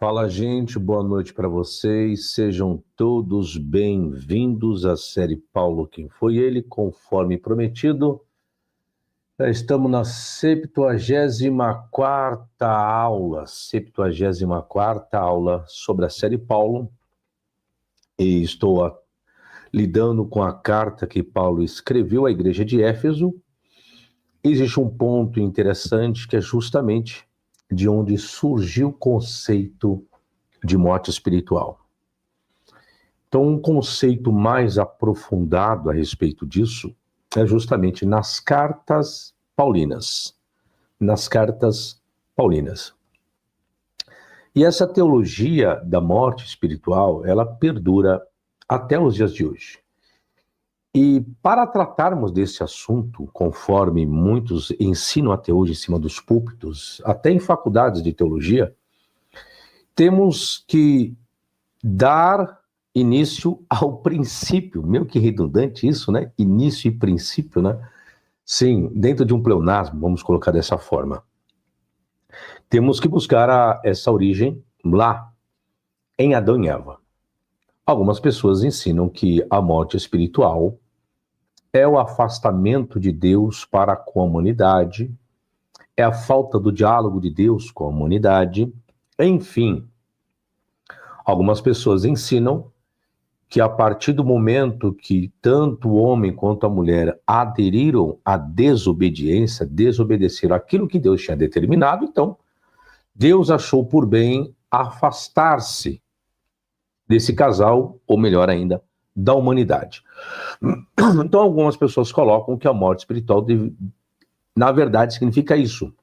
Fala, gente, boa noite para vocês. Sejam todos bem-vindos à série Paulo Quem Foi Ele, conforme prometido. Já estamos na 74ª aula sobre a série Paulo. E estou lidando com a carta que Paulo escreveu à igreja de Éfeso. Existe um ponto interessante que é justamente de onde surgiu o conceito de morte espiritual. Então, um conceito mais aprofundado a respeito disso é justamente nas cartas paulinas. E essa teologia da morte espiritual, ela perdura até os dias de hoje. E para tratarmos desse assunto, conforme muitos ensinam até hoje em cima dos púlpitos, até em faculdades de teologia, temos que dar início ao princípio. Meio que redundante isso, né? Início e princípio, né? Sim, dentro de um pleonasmo, vamos colocar dessa forma. Temos que buscar essa origem lá, em Adão e Eva. Algumas pessoas ensinam que a morte espiritual é o afastamento de Deus para com a humanidade, é a falta do diálogo de Deus com a humanidade, enfim. Algumas pessoas ensinam que a partir do momento que tanto o homem quanto a mulher aderiram à desobediência, desobedeceram aquilo que Deus tinha determinado, então Deus achou por bem afastar-se desse casal, ou melhor ainda, da humanidade. Então algumas pessoas colocam que a morte espiritual, na verdade, significa isso.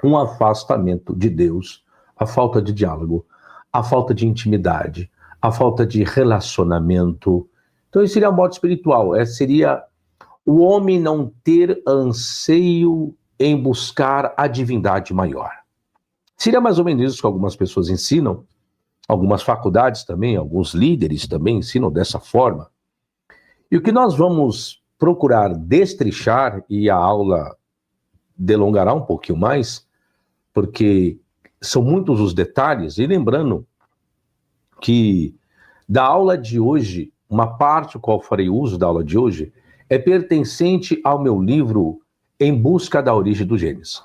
Um afastamento de Deus, a falta de diálogo, a falta de intimidade, a falta de relacionamento. Então isso seria a morte espiritual, seria o homem não ter anseio em buscar a divindade maior. Seria mais ou menos isso que algumas pessoas ensinam, algumas faculdades também, alguns líderes também ensinam dessa forma. E o que nós vamos procurar destrinchar, e a aula delongará um pouquinho mais, porque são muitos os detalhes, e lembrando que da aula de hoje, uma parte qual farei uso da aula de hoje, é pertencente ao meu livro Em Busca da Origem do Gênesis.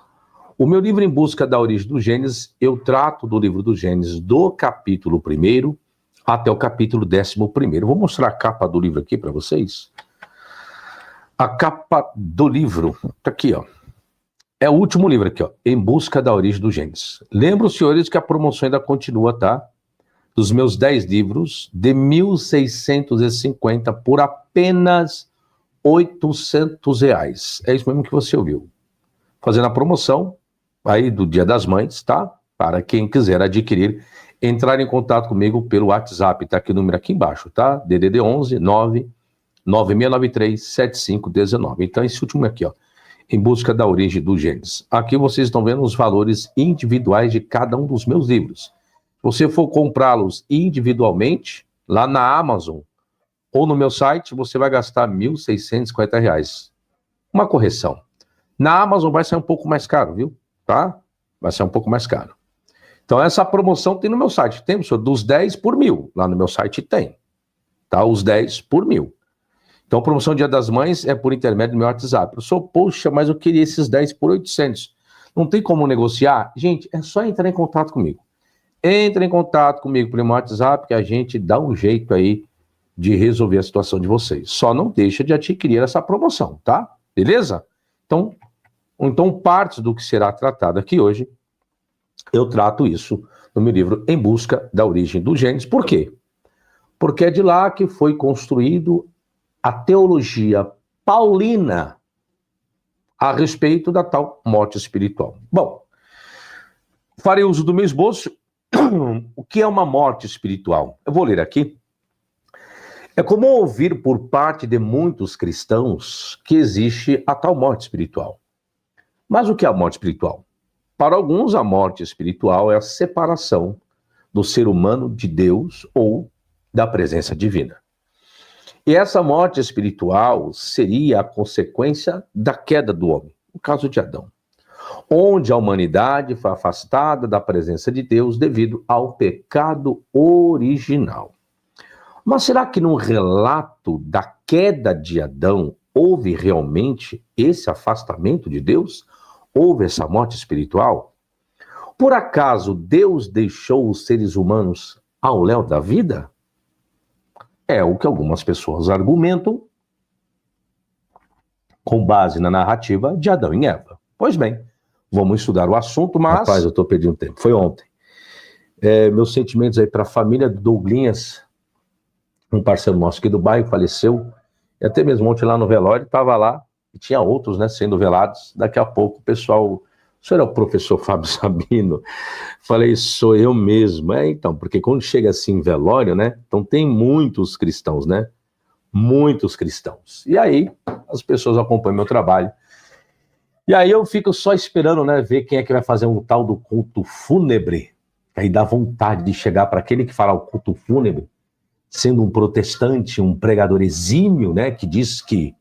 O meu livro Em Busca da Origem do Gênesis, eu trato do livro do Gênesis do capítulo 1º até o capítulo 11º. Vou mostrar a capa do livro aqui para vocês. A capa do livro, tá aqui, ó. É o último livro aqui, ó, Em Busca da Origem do Gênesis. Lembro, senhores, que a promoção ainda continua, tá? Dos meus 10 livros, de 1.650 por apenas R$800. É isso mesmo que você ouviu. Fazendo a promoção aí do Dia das Mães, tá? Para quem quiser adquirir, entrar em contato comigo pelo WhatsApp, tá aqui o número aqui embaixo, tá? DDD 11 99693 7519. Então esse último aqui, ó, Em Busca da Origem do Gênesis. Aqui vocês estão vendo os valores individuais de cada um dos meus livros. Se você for comprá-los individualmente, lá na Amazon ou no meu site, você vai gastar R$1.650. Uma correção. Na Amazon vai sair um pouco mais caro, viu? Tá? Vai ser um pouco mais caro. Então essa promoção tem no meu site. Tem, senhor, dos 10 por 1.000. Lá no meu site tem. Tá? Os 10 por 1.000. Então a promoção Dia das Mães é por intermédio do meu WhatsApp. Eu sou, poxa, mas eu queria esses 10 por 800. Não tem como negociar? Gente, é só entrar em contato comigo. Entre em contato comigo pelo meu WhatsApp que a gente dá um jeito aí de resolver a situação de vocês. Só não deixa de adquirir essa promoção, tá? Beleza? Então partes do que será tratado aqui hoje, eu trato isso no meu livro Em Busca da Origem do Gênesis. Por quê? Porque é de lá que foi construído a teologia paulina a respeito da tal morte espiritual. Bom, farei uso do meu esboço. O que é uma morte espiritual? Eu vou ler aqui. É comum ouvir por parte de muitos cristãos que existe a tal morte espiritual. Mas o que é a morte espiritual? Para alguns, a morte espiritual é a separação do ser humano de Deus ou da presença divina. E essa morte espiritual seria a consequência da queda do homem, no caso de Adão. onde a humanidade foi afastada da presença de Deus devido ao pecado original. Mas será que no relato da queda de Adão houve realmente esse afastamento de Deus? Houve essa morte espiritual? Por acaso Deus deixou os seres humanos ao léu da vida? É o que algumas pessoas argumentam com base na narrativa de Adão e Eva. Pois bem, vamos estudar o assunto, mas... Rapaz, eu estou perdendo tempo. Foi ontem. Meus sentimentos aí para a família do Douglinhas, um parceiro nosso aqui do bairro, faleceu. E até mesmo ontem lá no velório, estava lá, e tinha outros, né, sendo velados. Daqui a pouco o pessoal... O senhor é o professor Fábio Sabino? Falei, sou eu mesmo. Então, porque quando chega assim em velório, né? Então tem muitos cristãos, né? Muitos cristãos. E aí, as pessoas acompanham meu trabalho. E aí eu fico só esperando, né? Ver quem é que vai fazer um tal do culto fúnebre. Aí dá vontade de chegar para aquele que fala o culto fúnebre, sendo um protestante, um pregador exímio, né? Que diz que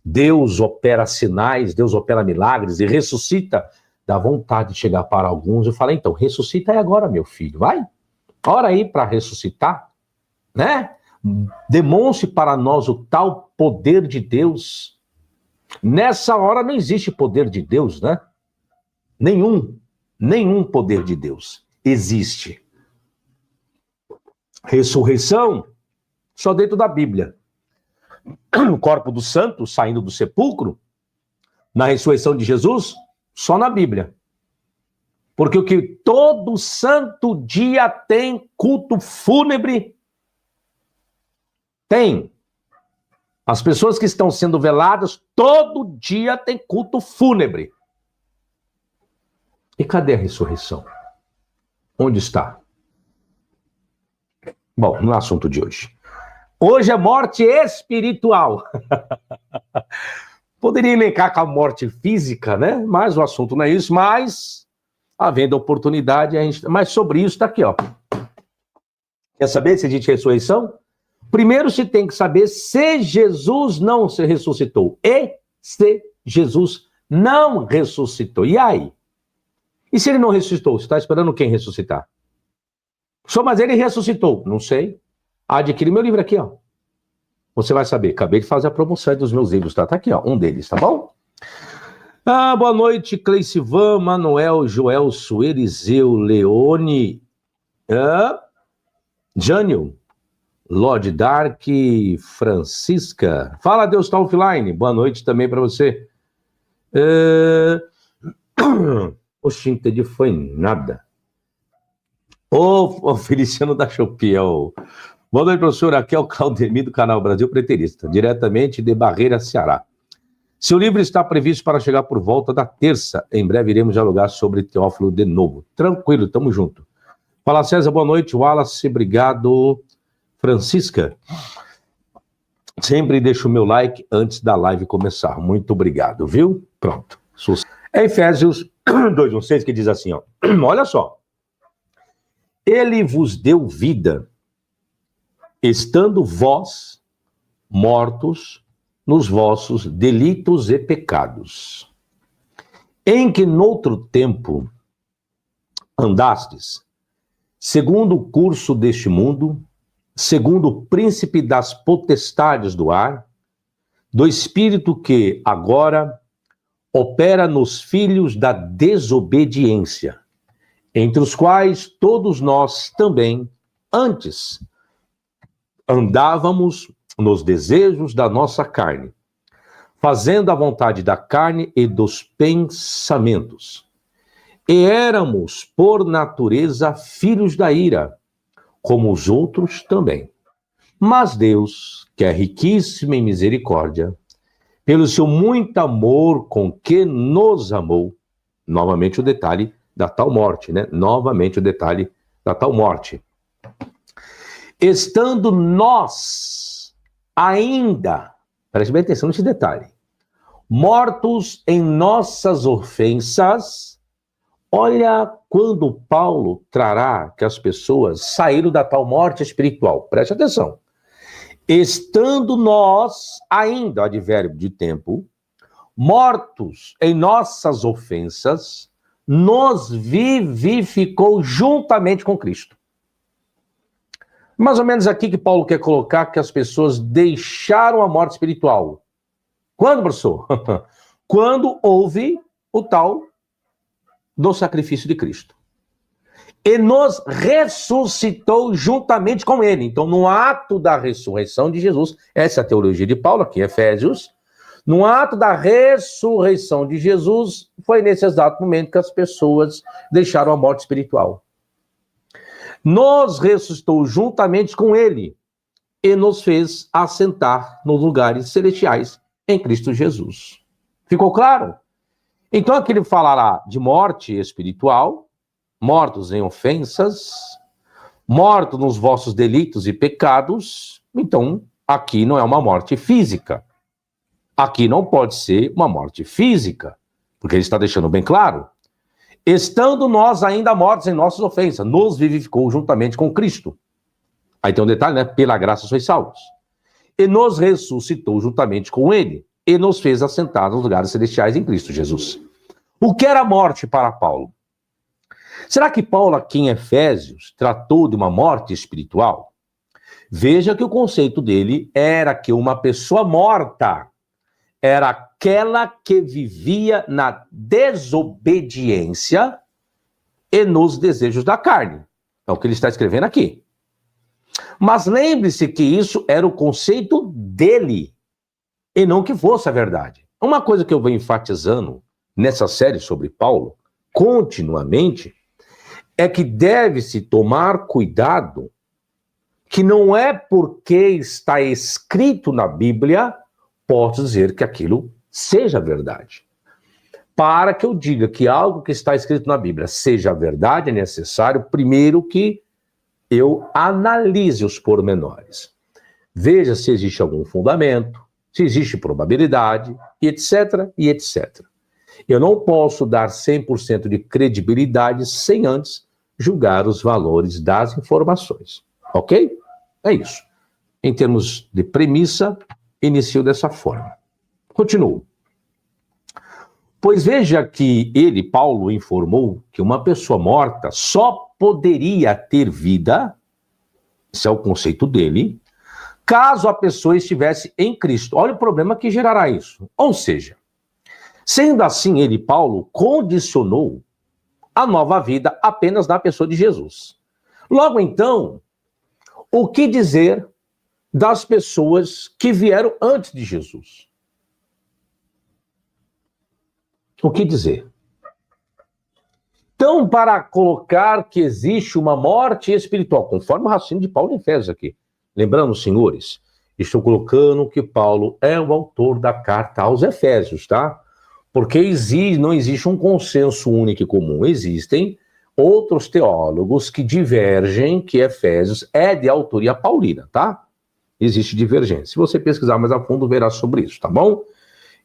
Deus opera sinais, Deus opera milagres e ressuscita. Dá vontade de chegar para alguns e falar, então, ressuscita aí agora, meu filho, vai. Ora aí para ressuscitar, né? Demonstre para nós o tal poder de Deus. Nessa hora não existe poder de Deus, né? Nenhum poder de Deus existe. Ressurreição, só dentro da Bíblia. O corpo do santo saindo do sepulcro, na ressurreição de Jesus, só na Bíblia. Porque o que todo santo dia tem culto fúnebre, tem. As pessoas que estão sendo veladas, todo dia tem culto fúnebre. E cadê a ressurreição? Onde está? Bom, no assunto de hoje. Hoje é morte espiritual. Poderia elencar com a morte física, né? Mas o assunto não é isso, mas havendo oportunidade, mas sobre isso está aqui, ó. Quer saber se existe ressurreição? Primeiro se tem que saber se Jesus não se ressuscitou. E se Jesus não ressuscitou. E aí? E se ele não ressuscitou? Você está esperando quem ressuscitar? Só, mas ele ressuscitou. Não sei. Adquire meu livro aqui, ó. Você vai saber. Acabei de fazer a promoção dos meus livros, tá? Tá aqui, ó. Um deles, tá bom? Boa noite, Cleicivan, Manuel, Joelso, Eliseu, Leone, Jânio, Lord Dark, Francisca. Fala, Deus tá offline. Boa noite também para você. Oxi, entendi, foi nada. Ô, Feliciano da Shopee, boa noite, professor. Aqui é o Claudemir do canal Brasil Preterista, diretamente de Barreira, Ceará. Seu livro está previsto para chegar por volta da terça. Em breve iremos dialogar sobre Teófilo de novo. Tranquilo, tamo junto. Fala, César, boa noite. Wallace, obrigado. Francisca, sempre deixo o meu like antes da live começar. Muito obrigado, viu? Pronto. É Efésios 2:1-6 que diz assim, ó. Olha só. Ele vos deu vida, estando vós mortos nos vossos delitos e pecados, em que noutro tempo andastes, segundo o curso deste mundo, segundo o príncipe das potestades do ar, do espírito que agora opera nos filhos da desobediência, entre os quais todos nós também, antes, andávamos nos desejos da nossa carne, fazendo a vontade da carne e dos pensamentos. E éramos, por natureza, filhos da ira, como os outros também. Mas Deus, que é riquíssimo em misericórdia, pelo seu muito amor com que nos amou, novamente o detalhe da tal morte, né? Novamente o detalhe da tal morte. Estando nós ainda, preste bem atenção nesse detalhe, mortos em nossas ofensas, olha quando Paulo trará que as pessoas saíram da tal morte espiritual. Preste atenção. Estando nós ainda, advérbio de tempo, mortos em nossas ofensas, nos vivificou juntamente com Cristo. Mais ou menos aqui que Paulo quer colocar que as pessoas deixaram a morte espiritual. Quando, professor? Quando houve o tal do sacrifício de Cristo. E nos ressuscitou juntamente com ele. Então, no ato da ressurreição de Jesus, essa é a teologia de Paulo aqui em Efésios, no ato da ressurreição de Jesus, foi nesse exato momento que as pessoas deixaram a morte espiritual. Nos ressuscitou juntamente com ele e nos fez assentar nos lugares celestiais em Cristo Jesus. Ficou claro? Então aqui ele falará de morte espiritual, mortos em ofensas, mortos nos vossos delitos e pecados. Então aqui não é uma morte física. Aqui não pode ser uma morte física, porque ele está deixando bem claro. Estando nós ainda mortos em nossas ofensas, nos vivificou juntamente com Cristo. Aí tem um detalhe, né? Pela graça sois salvos. E nos ressuscitou juntamente com ele, e nos fez assentar nos lugares celestiais em Cristo Jesus. O que era morte para Paulo? Será que Paulo aqui em Efésios tratou de uma morte espiritual? Veja que o conceito dele era que uma pessoa morta era aquela que vivia na desobediência e nos desejos da carne. É o que ele está escrevendo aqui. Mas lembre-se que isso era o conceito dele, e não que fosse a verdade. Uma coisa que eu venho enfatizando nessa série sobre Paulo, continuamente, é que deve-se tomar cuidado que não é porque está escrito na Bíblia, posso dizer que aquilo seja verdade. Para que eu diga que algo que está escrito na Bíblia seja verdade, é necessário, primeiro, que eu analise os pormenores. Veja se existe algum fundamento, se existe probabilidade, e etc, e etc. Eu não posso dar 100% de credibilidade sem antes julgar os valores das informações. Ok? É isso. Em termos de premissa, inicio dessa forma. Continuo. Pois veja que ele, Paulo, informou que uma pessoa morta só poderia ter vida, esse é o conceito dele, caso a pessoa estivesse em Cristo. Olha o problema que gerará isso. Ou seja, sendo assim, ele, Paulo, condicionou a nova vida apenas na pessoa de Jesus. Logo então, o que dizer das pessoas que vieram antes de Jesus? O que dizer? Então, para colocar que existe uma morte espiritual, conforme o raciocínio de Paulo em Efésios aqui, lembrando, senhores, estou colocando que Paulo é o autor da carta aos Efésios, tá? Porque não existe um consenso único e comum, existem outros teólogos que divergem que Efésios é de autoria paulina, tá? Existe divergência. Se você pesquisar mais a fundo, verá sobre isso, tá bom?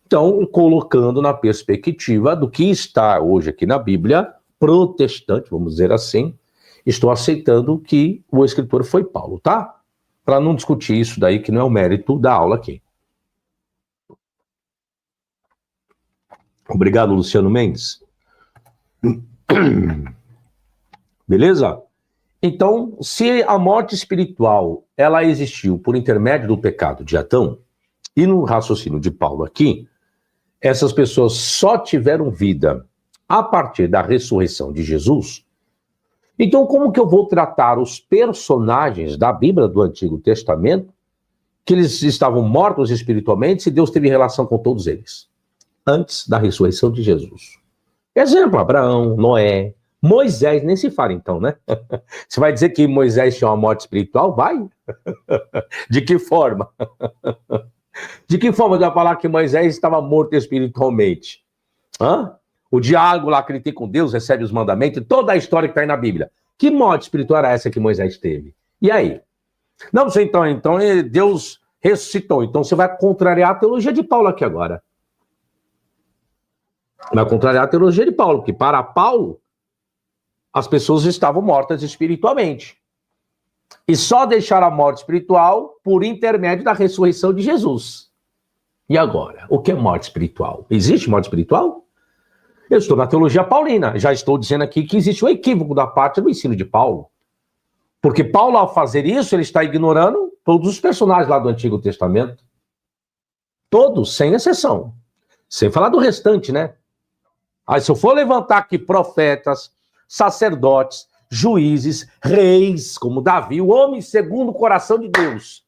Então, colocando na perspectiva do que está hoje aqui na Bíblia, protestante, vamos dizer assim, estou aceitando que o escritor foi Paulo, tá? Para não discutir isso daí, que não é o mérito da aula aqui. Obrigado, Luciano Mendes. Beleza? Então, se a morte espiritual, ela existiu por intermédio do pecado de Adão, e no raciocínio de Paulo aqui, essas pessoas só tiveram vida a partir da ressurreição de Jesus, então como que eu vou tratar os personagens da Bíblia do Antigo Testamento, que eles estavam mortos espiritualmente, se Deus teve relação com todos eles, antes da ressurreição de Jesus? Exemplo, Abraão, Noé, Moisés, nem se fala então, né? Você vai dizer que Moisés tinha uma morte espiritual? Vai! De que forma? De que forma você vai falar que Moisés estava morto espiritualmente? Hã? O diálogo lá que ele tem com Deus, recebe os mandamentos, toda a história que está aí na Bíblia. Que morte espiritual era essa que Moisés teve? E aí? Não, você então Deus ressuscitou. Então você vai contrariar a teologia de Paulo aqui agora. Vai contrariar a teologia de Paulo, porque para Paulo, as pessoas estavam mortas espiritualmente. E só deixaram a morte espiritual por intermédio da ressurreição de Jesus. E agora? O que é morte espiritual? Existe morte espiritual? Eu estou na teologia paulina. Já estou dizendo aqui que existe um equívoco da parte do ensino de Paulo. Porque Paulo, ao fazer isso, ele está ignorando todos os personagens lá do Antigo Testamento. Todos, sem exceção. Sem falar do restante, né? Aí se eu for levantar aqui profetas, sacerdotes, juízes, reis, como Davi, o homem segundo o coração de Deus.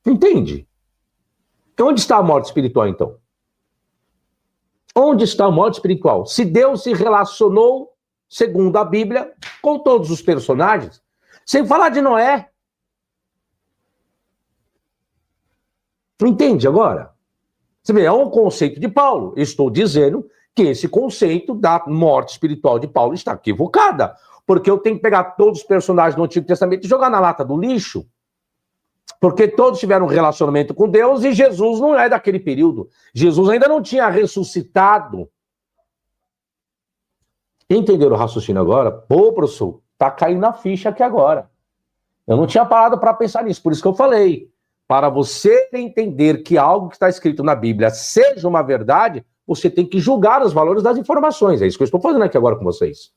Entende? Então, onde está a morte espiritual, então? Onde está a morte espiritual? Se Deus se relacionou, segundo a Bíblia, com todos os personagens, sem falar de Noé. Entende agora? Você vê, é um conceito de Paulo. Estou dizendo que esse conceito da morte espiritual de Paulo está equivocada, porque eu tenho que pegar todos os personagens do Antigo Testamento e jogar na lata do lixo. Porque todos tiveram um relacionamento com Deus e Jesus não é daquele período. Jesus ainda não tinha ressuscitado. Entenderam o raciocínio agora? Pô, professor, tá caindo na ficha aqui agora. Eu não tinha parado para pensar nisso, por isso que eu falei. Para você entender que algo que está escrito na Bíblia seja uma verdade, você tem que julgar os valores das informações. É isso que eu estou fazendo aqui agora com vocês.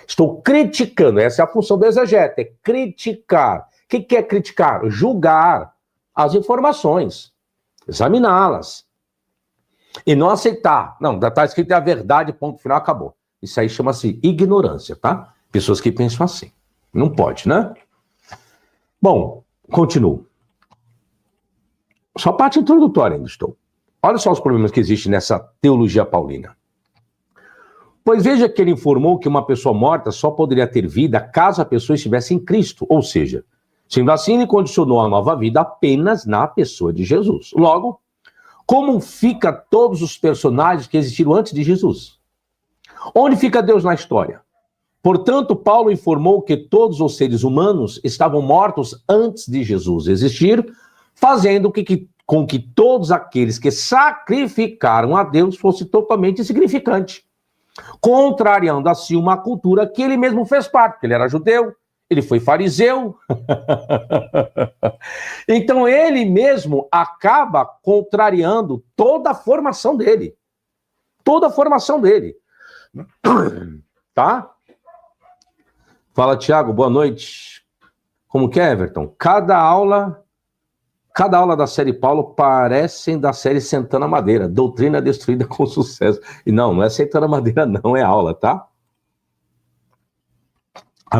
Estou criticando, essa é a função do exegeta, é criticar. O que é criticar? Julgar as informações, examiná-las. E não aceitar. Não, está escrito a verdade, ponto final, acabou. Isso aí chama-se ignorância, tá? Pessoas que pensam assim. Não pode, né? Bom, continuo. Só a parte introdutória ainda estou. Olha só os problemas que existem nessa teologia paulina. Pois veja que ele informou que uma pessoa morta só poderia ter vida caso a pessoa estivesse em Cristo. Ou seja, sendo assim, ele condicionou a nova vida apenas na pessoa de Jesus. Logo, como fica todos os personagens que existiram antes de Jesus? Onde fica Deus na história? Portanto, Paulo informou que todos os seres humanos estavam mortos antes de Jesus existir, fazendo com que todos aqueles que sacrificaram a Deus fosse totalmente insignificante, contrariando assim uma cultura que ele mesmo fez parte, porque ele era judeu, ele foi fariseu. Então ele mesmo acaba contrariando toda a formação dele. Toda a formação dele. Tá? Fala, Tiago, boa noite. Como que é, Everton? Cada aula da série Paulo parecem da série Sentana Madeira. Doutrina destruída com sucesso. E não é Sentana Madeira, não, é aula, tá?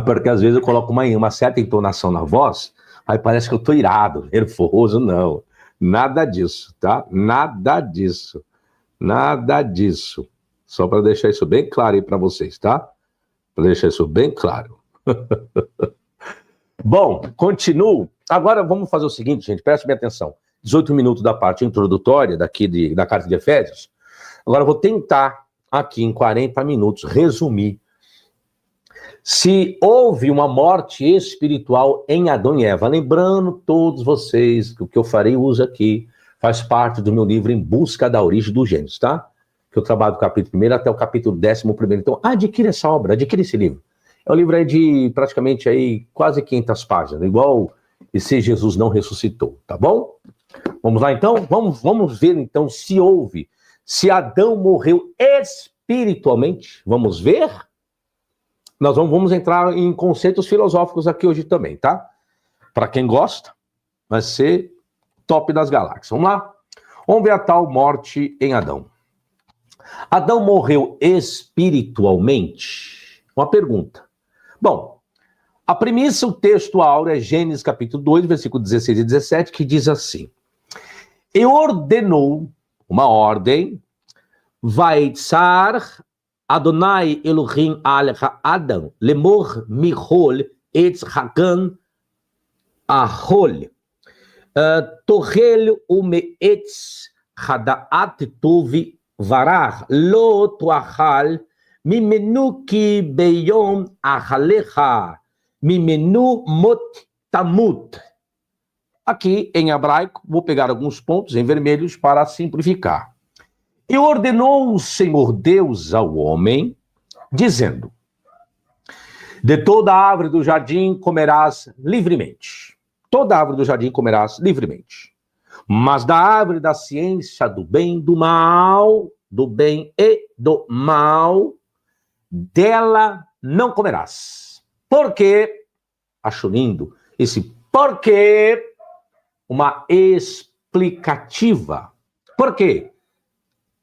Porque às vezes eu coloco uma certa entonação na voz, aí parece que eu tô irado, nervoso, não. Nada disso, tá? Nada disso. Nada disso. Só para deixar isso bem claro aí para vocês, tá? Para deixar isso bem claro. Bom, continuo. Agora vamos fazer o seguinte, gente, preste bem atenção. 18 minutos da parte introdutória daqui da carta de Efésios. Agora eu vou tentar aqui em 40 minutos resumir se houve uma morte espiritual em Adão e Eva. Lembrando todos vocês que o que eu farei uso aqui faz parte do meu livro Em Busca da Origem dos Gênios, tá? Que eu trabalho do capítulo 1 até o capítulo 11º. Então, adquira essa obra, adquira esse livro. É um livro aí de praticamente aí quase 500 páginas, igual E Se Jesus Não Ressuscitou, tá bom? Vamos lá então? Vamos ver então se Adão morreu espiritualmente. Vamos ver? Nós vamos entrar em conceitos filosóficos aqui hoje também, tá? Para quem gosta, vai ser top das galáxias. Vamos lá? Vamos ver a tal morte em Adão. Adão morreu espiritualmente? Uma pergunta. Bom, a premissa, o texto áureo é Gênesis capítulo 2, versículo 16 e 17, que diz assim: E ordenou, uma ordem, Vaitzar Adonai Elohim al Adam, lemor mihol etz hagan ahol, torrel ume etz hadaat tuvi varar, lo tuachal, mimenu ki beyom achalecha, mimenu mot tamut. Aqui em hebraico, vou pegar alguns pontos em vermelhos para simplificar. E ordenou o Senhor Deus ao homem, dizendo: De toda árvore do jardim comerás livremente. Toda árvore do jardim comerás livremente. Mas da árvore da ciência do bem e do mal, do bem e do mal, dela não comerás. Por quê? Acho lindo esse porquê, uma explicativa. Por quê?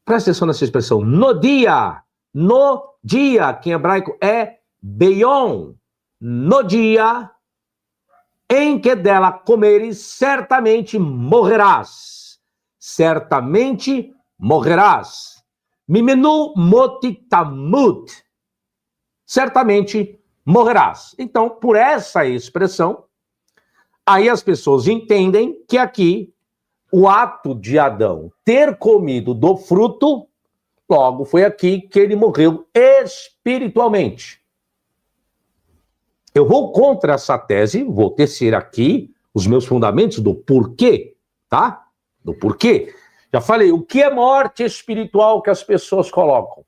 Presta atenção nessa expressão. No dia, que em hebraico é beion, no dia em que dela comeres, certamente morrerás. Certamente morrerás. Mimenu motitamut. Certamente morrerás. Então, por essa expressão, aí as pessoas entendem que aqui o ato de Adão ter comido do fruto, logo foi aqui que ele morreu espiritualmente. Eu vou contra essa tese, vou tecer aqui os meus fundamentos do porquê, tá? Do porquê. Já falei, o que é morte espiritual que as pessoas colocam?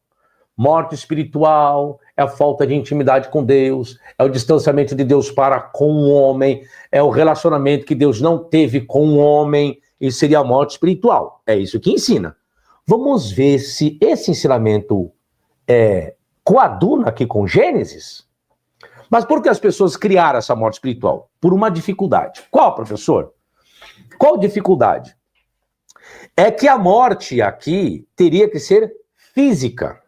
Morte espiritual é a falta de intimidade com Deus, é o distanciamento de Deus para com o homem, é o relacionamento que Deus não teve com o homem, isso seria a morte espiritual. É isso que ensina. Vamos ver se esse ensinamento coaduna aqui com Gênesis. Mas por que as pessoas criaram essa morte espiritual? Por uma dificuldade. Qual, professor? Qual dificuldade? É que a morte aqui teria que ser física.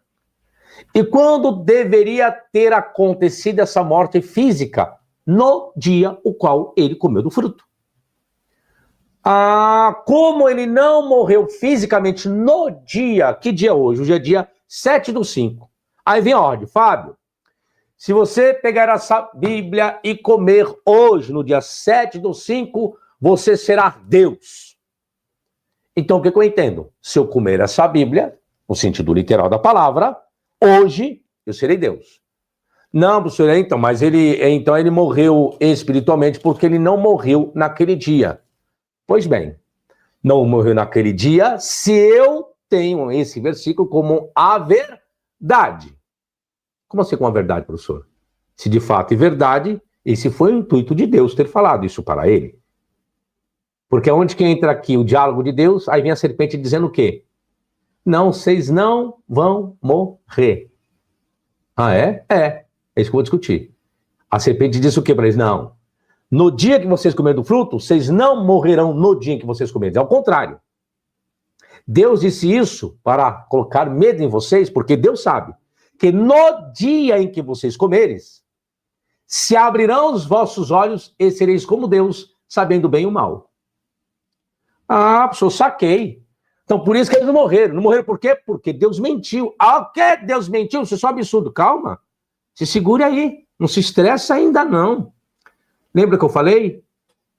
E quando deveria ter acontecido essa morte física? No dia o qual ele comeu do fruto. Como ele não morreu fisicamente no dia, que dia é hoje? Hoje é dia 7/5. Aí vem a ordem, Fábio, se você pegar essa Bíblia e comer hoje, no dia 7/5, você será Deus. Então, o que eu entendo? Se eu comer essa Bíblia, no sentido literal da palavra, hoje eu serei Deus. Não, professor, então, mas ele morreu espiritualmente porque ele não morreu naquele dia. Pois bem, não morreu naquele dia se eu tenho esse versículo como a verdade. Como assim com a verdade, professor? Se de fato é verdade, esse foi o intuito de Deus ter falado isso para ele. Porque onde que entra aqui o diálogo de Deus, aí vem a serpente dizendo o quê? Não, vocês não vão morrer. É? É isso que eu vou discutir. A serpente disse o quê para eles? Não. No dia que vocês comerem do fruto, vocês não morrerão no dia em que vocês comerem. É o contrário. Deus disse isso para colocar medo em vocês, porque Deus sabe que no dia em que vocês comeres, se abrirão os vossos olhos e sereis como Deus, sabendo bem e o mal. Professor, saquei. Então, por isso que eles não morreram. Não morreram por quê? Porque Deus mentiu. O quê? Deus mentiu? Isso é só absurdo. Calma. Se segure aí. Não se estressa ainda, não. Lembra que eu falei?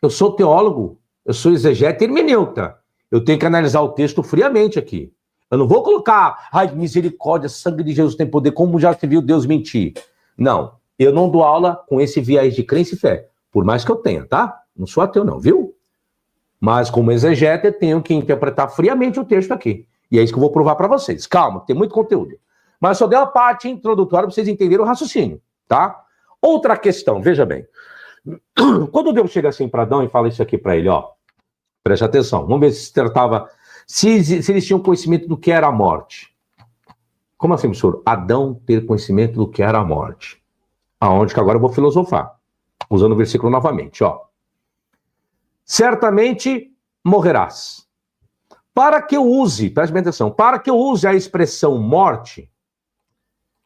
Eu sou teólogo. Eu sou exegeta e hermeneuta. Eu tenho que analisar o texto friamente aqui. Eu não vou colocar, misericórdia, sangue de Jesus tem poder, como já se viu Deus mentir. Não. Eu não dou aula com esse viés de crença e fé. Por mais que eu tenha, tá? Não sou ateu, não, viu? Mas, como exegeta, eu tenho que interpretar friamente o texto aqui. E é isso que eu vou provar para vocês. Calma, tem muito conteúdo. Mas só dei uma parte introdutória para vocês entenderem o raciocínio, tá? Outra questão, veja bem. Quando Deus chega assim para Adão e fala isso aqui para ele, ó, preste atenção, vamos ver se tratava, se eles tinham conhecimento do que era a morte. Como assim, professor? Adão ter conhecimento do que era a morte. Aonde que agora eu vou filosofar, usando o versículo novamente, ó. Certamente morrerás. Para que eu use, preste bem atenção, para que eu use a expressão morte,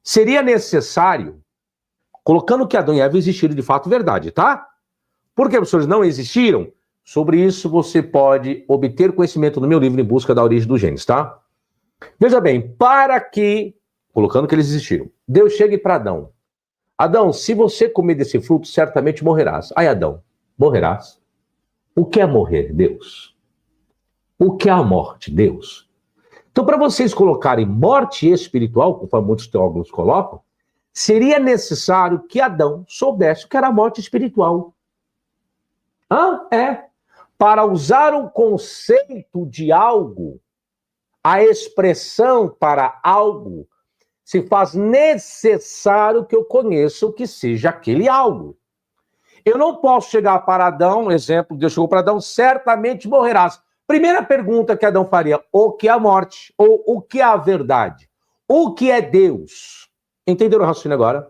seria necessário, colocando que Adão e Eva existiram de fato, verdade, tá? Por que, professores, não existiram? Sobre isso você pode obter conhecimento no meu livro Em Busca da Origem do Gênesis, tá? Veja bem, para que, colocando que eles existiram, Deus chegue para Adão. Adão, se você comer desse fruto, certamente morrerás. Aí, Adão, morrerás? O que é morrer, Deus? O que é a morte, Deus? Então, para vocês colocarem morte espiritual, conforme muitos teólogos colocam, seria necessário que Adão soubesse o que era a morte espiritual. Para usar o conceito de algo, a expressão para algo, se faz necessário que eu conheça o que seja aquele algo. Eu não posso chegar para Adão, exemplo, Deus chegou para Adão, certamente morrerás. primeira pergunta que Adão faria: o que é a morte? Ou o que é a verdade? O que é Deus? Entenderam o raciocínio agora?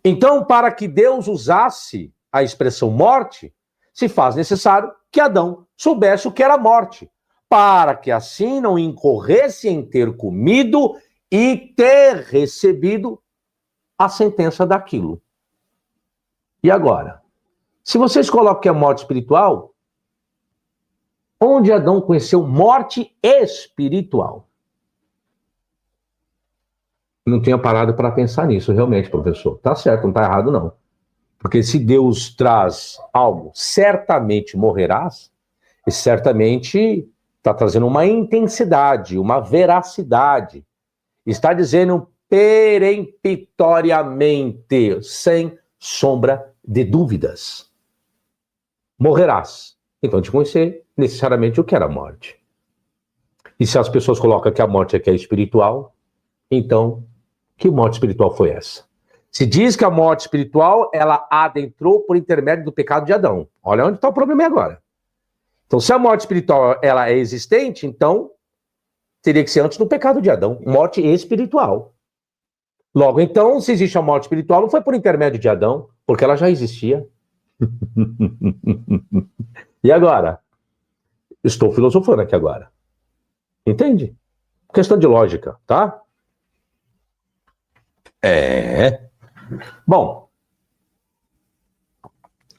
Então, para que Deus usasse a expressão morte, se faz necessário que Adão soubesse o que era morte, para que assim não incorresse em ter comido e ter recebido a sentença daquilo. E agora? Se vocês colocam que é morte espiritual, onde Adão conheceu morte espiritual? Não tinha parado para pensar nisso, realmente, professor. Tá certo, não tá errado, não. Porque se Deus traz algo, certamente morrerás, e certamente está trazendo uma intensidade, uma veracidade. Está dizendo peremptoriamente, sem sombra de dúvidas. Morrerás. Então, te conhecer necessariamente o que era a morte. E se as pessoas colocam que a morte é que é espiritual, então, que morte espiritual foi essa? Se diz que a morte espiritual, ela adentrou por intermédio do pecado de Adão. Olha onde está o problema agora. Então, se a morte espiritual ela é existente, então teria que ser antes do pecado de Adão. Morte espiritual. Logo, então, se existe a morte espiritual, não foi por intermédio de Adão, porque ela já existia. E agora? Estou filosofando aqui agora. Entende? Questão de lógica, tá? Bom,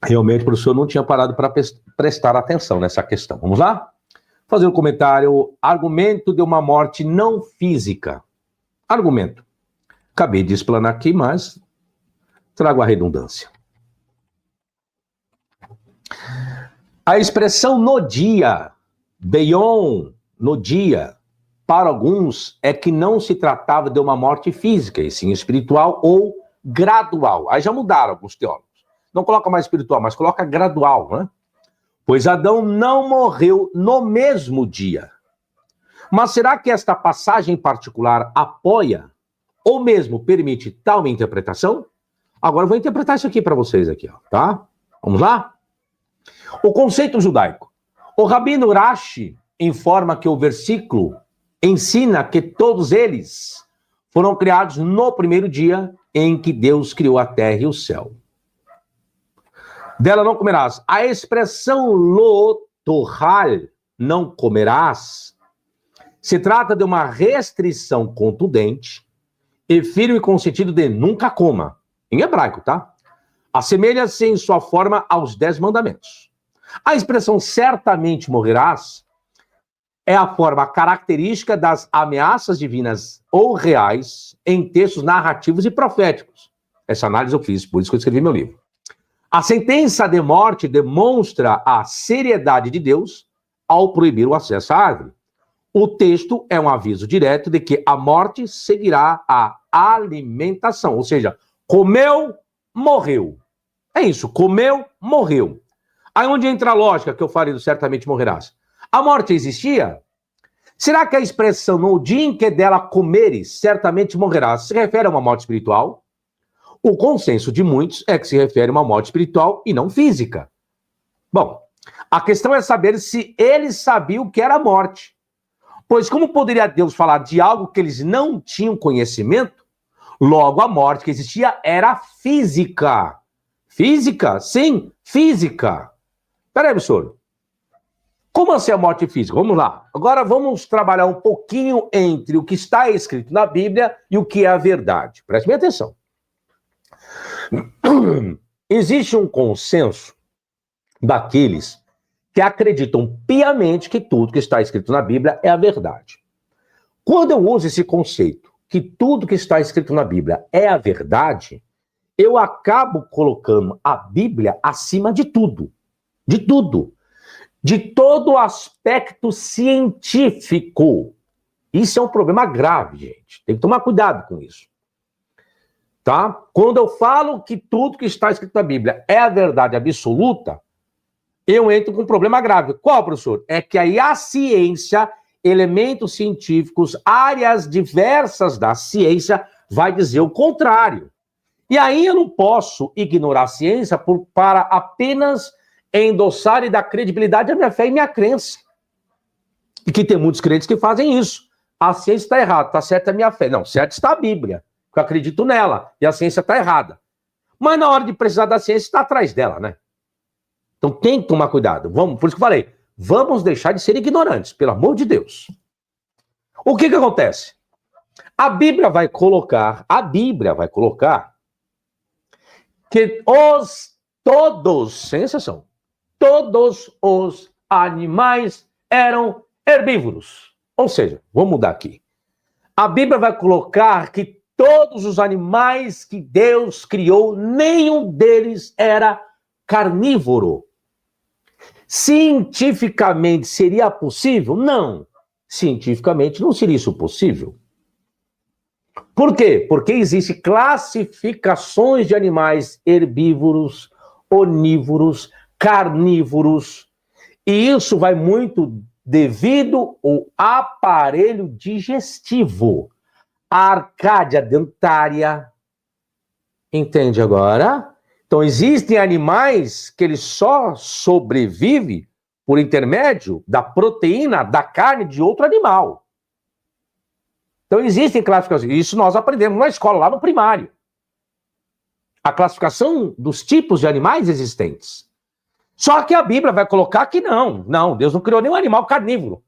realmente, professor, não tinha parado para prestar atenção nessa questão. Vamos lá? Fazer um comentário. Argumento de uma morte não física. Argumento. Acabei de explanar aqui, mas trago a redundância. A expressão no dia, beion, no dia, para alguns é que não se tratava de uma morte física, e sim espiritual ou gradual. Aí já mudaram alguns teólogos. Não coloca mais espiritual, mas coloca gradual, né? Pois Adão não morreu no mesmo dia. Mas será que esta passagem particular apoia ou mesmo permite tal interpretação? Agora eu vou interpretar isso aqui para vocês aqui, ó, tá? Vamos lá? O conceito judaico. O Rabino Rashi informa que o versículo ensina que todos eles foram criados no primeiro dia em que Deus criou a terra e o céu. Dela não comerás. A expressão lo tohal, não comerás, se trata de uma restrição contundente e firme com o sentido de nunca coma. Em hebraico, tá? Assemelha-se em sua forma aos 10 mandamentos. A expressão certamente morrerás é a forma característica das ameaças divinas ou reais em textos narrativos e proféticos. Essa análise eu fiz, por isso que eu escrevi meu livro. A sentença de morte demonstra a seriedade de Deus ao proibir o acesso à árvore. O texto é um aviso direto de que a morte seguirá a alimentação, ou seja, comeu, morreu. É isso, comeu, morreu. Aí onde entra a lógica que eu falei do certamente morrerás? A morte existia? Será que a expressão no dia em que dela comeres, certamente morrerás, se refere a uma morte espiritual? O consenso de muitos é que se refere a uma morte espiritual e não física. Bom, a questão é saber se eles sabiam o que era a morte. Pois como poderia Deus falar de algo que eles não tinham conhecimento? Logo, a morte que existia era física. Física? Sim, física. Peraí, professor. Como assim a morte física? Vamos lá. Agora vamos trabalhar um pouquinho entre o que está escrito na Bíblia e o que é a verdade. Preste bem atenção. Existe um consenso daqueles que acreditam piamente que tudo que está escrito na Bíblia é a verdade. Quando eu uso esse conceito, que tudo que está escrito na Bíblia é a verdade, eu acabo colocando a Bíblia acima de tudo. De tudo. De todo aspecto científico. Isso é um problema grave, gente. Tem que tomar cuidado com isso. Tá? Quando eu falo que tudo que está escrito na Bíblia é a verdade absoluta, eu entro com um problema grave. Qual, professor? É que aí a ciência, elementos científicos, áreas diversas da ciência, vai dizer o contrário. E aí eu não posso ignorar a ciência para apenas endossar e dar credibilidade à minha fé e minha crença. E que tem muitos crentes que fazem isso. A ciência está errada, está certa a minha fé. Não, certo está a Bíblia, que eu acredito nela, e a ciência está errada. Mas na hora de precisar da ciência, está atrás dela, né? Então tem que tomar cuidado. Vamos, por isso que eu falei, vamos deixar de ser ignorantes, pelo amor de Deus. O que acontece? A Bíblia vai colocar que todos, sem exceção, todos os animais eram herbívoros. Ou seja, vou mudar aqui. A Bíblia vai colocar que todos os animais que Deus criou, nenhum deles era carnívoro. Cientificamente seria possível? Não. Cientificamente não seria isso possível. Por quê? Porque existem classificações de animais herbívoros, onívoros, carnívoros, e isso vai muito devido ao aparelho digestivo, a arcádia dentária. Entende agora? Então, existem animais que eles só sobrevivem por intermédio da proteína da carne de outro animal. Então, existem classificações. Isso nós aprendemos na escola, lá no primário. A classificação dos tipos de animais existentes. Só que a Bíblia vai colocar que não. Não, Deus não criou nenhum animal carnívoro.